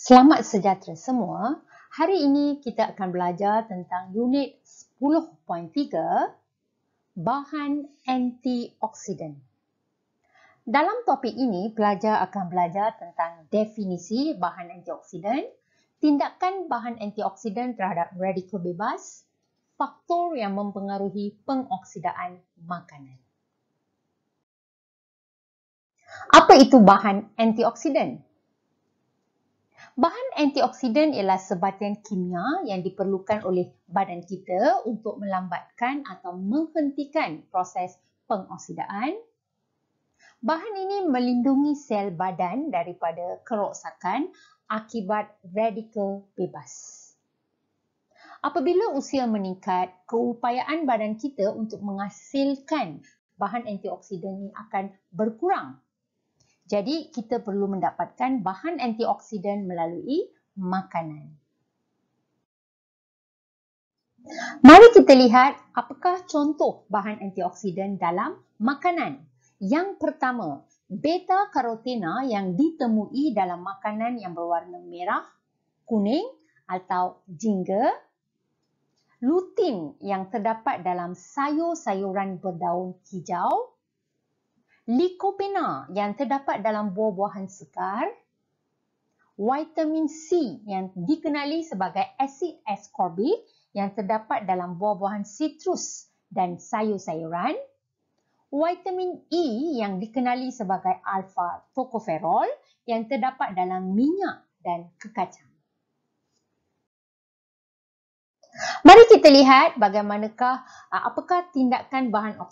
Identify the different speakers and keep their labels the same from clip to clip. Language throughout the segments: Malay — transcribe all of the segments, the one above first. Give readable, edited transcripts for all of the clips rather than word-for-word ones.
Speaker 1: Selamat sejahtera semua. Hari ini kita akan belajar tentang unit 10.3 bahan antioksidan. Dalam topik ini, pelajar akan belajar tentang definisi bahan antioksidan, tindakan bahan antioksidan terhadap radikal bebas, faktor yang mempengaruhi pengoksidaan makanan. Apa itu bahan antioksidan? Bahan antioksidan ialah sebatian kimia yang diperlukan oleh badan kita untuk melambatkan atau menghentikan proses pengoksidaan. Bahan ini melindungi sel badan daripada kerosakan akibat radikal bebas. Apabila usia meningkat, keupayaan badan kita untuk menghasilkan bahan antioksidan ini akan berkurang. Jadi, kita perlu mendapatkan bahan antioksidan melalui makanan. Mari kita lihat apakah contoh bahan antioksidan dalam makanan. Yang pertama, beta-karotena yang ditemui dalam makanan yang berwarna merah, kuning atau jingga, lutein yang terdapat dalam sayur-sayuran berdaun hijau, likopena yang terdapat dalam buah-buahan sekar, vitamin C yang dikenali sebagai asid ascorbic yang terdapat dalam buah-buahan sitrus dan sayur-sayuran, vitamin E yang dikenali sebagai alpha tocopherol yang terdapat dalam minyak dan kekacang. Mari kita lihat apakah tindakan bahan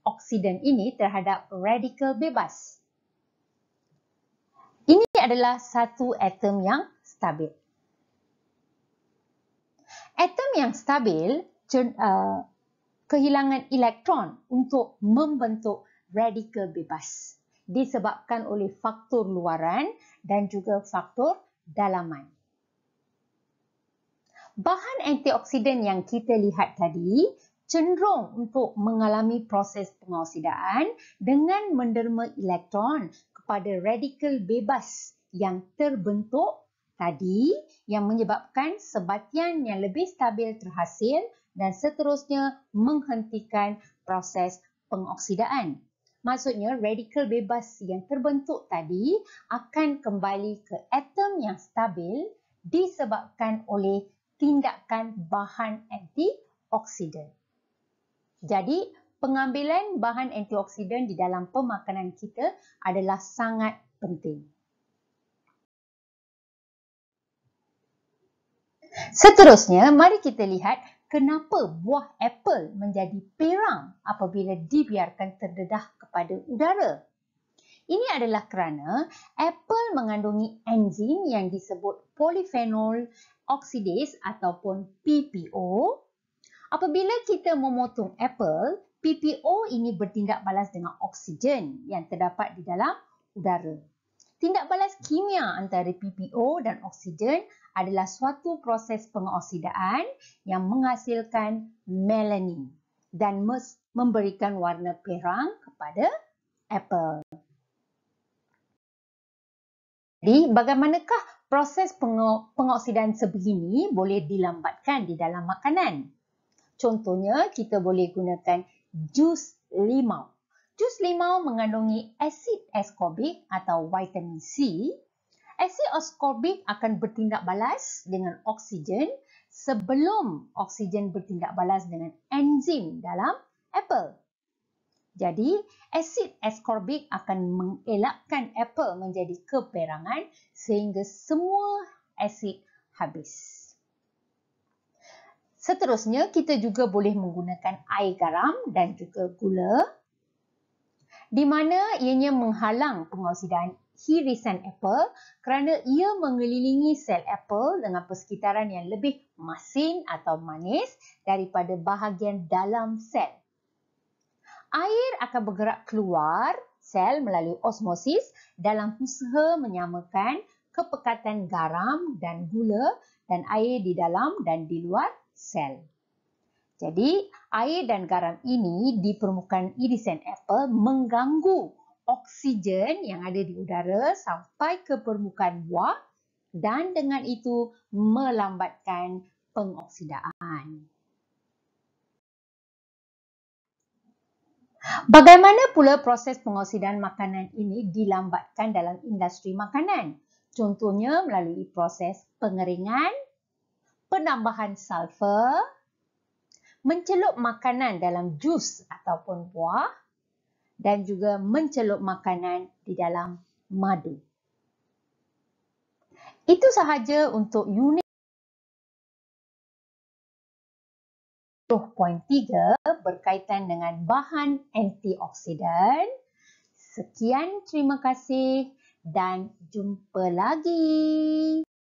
Speaker 1: oksidan ini terhadap radikal bebas. Ini adalah satu atom yang stabil. Atom yang stabil kehilangan elektron untuk membentuk radikal bebas disebabkan oleh faktor luaran dan juga faktor dalaman. Bahan antioksidan yang kita lihat tadi cenderung untuk mengalami proses pengoksidaan dengan menderma elektron kepada radikal bebas yang terbentuk tadi yang menyebabkan sebatian yang lebih stabil terhasil dan seterusnya menghentikan proses pengoksidaan. Maksudnya radikal bebas yang terbentuk tadi akan kembali ke atom yang stabil disebabkan oleh tindakan bahan antioksidan. Jadi, pengambilan bahan antioksidan di dalam pemakanan kita adalah sangat penting. Seterusnya, mari kita lihat kenapa buah apel menjadi perang apabila dibiarkan terdedah kepada udara. Ini adalah kerana apel mengandungi enzim yang disebut polyphenol oxidase ataupun PPO. Apabila kita memotong apel, PPO ini bertindak balas dengan oksigen yang terdapat di dalam udara. Tindak balas kimia antara PPO dan oksigen adalah suatu proses pengoksidaan yang menghasilkan melanin dan memberikan warna perang kepada apel. Jadi, bagaimanakah proses pengoksidaan sebegini boleh dilambatkan di dalam makanan? Contohnya, kita boleh gunakan jus limau. Jus limau mengandungi asid ascorbic atau vitamin C. Asid ascorbic akan bertindak balas dengan oksigen sebelum oksigen bertindak balas dengan enzim dalam apel. Jadi, asid ascorbic akan mengelakkan apel menjadi keperangan sehingga semua asid habis. Seterusnya, kita juga boleh menggunakan air garam dan juga gula di mana ianya menghalang pengoksidaan irisan apel kerana ia mengelilingi sel apel dengan persekitaran yang lebih masin atau manis daripada bahagian dalam sel. Air akan bergerak keluar sel melalui osmosis dalam usaha menyamakan kepekatan garam dan gula dan air di dalam dan di luar sel. Jadi, air dan garam ini di permukaan irisan apel mengganggu oksigen yang ada di udara sampai ke permukaan buah dan dengan itu melambatkan pengoksidaan. Bagaimana pula proses pengoksidaan makanan ini dilambatkan dalam industri makanan? Contohnya melalui proses pengeringan, penambahan sulfur, mencelup makanan dalam jus ataupun buah dan juga mencelup makanan di dalam madu. Itu sahaja untuk unit 10.3 berkaitan dengan bahan antioksidan. Sekian, terima kasih dan jumpa lagi.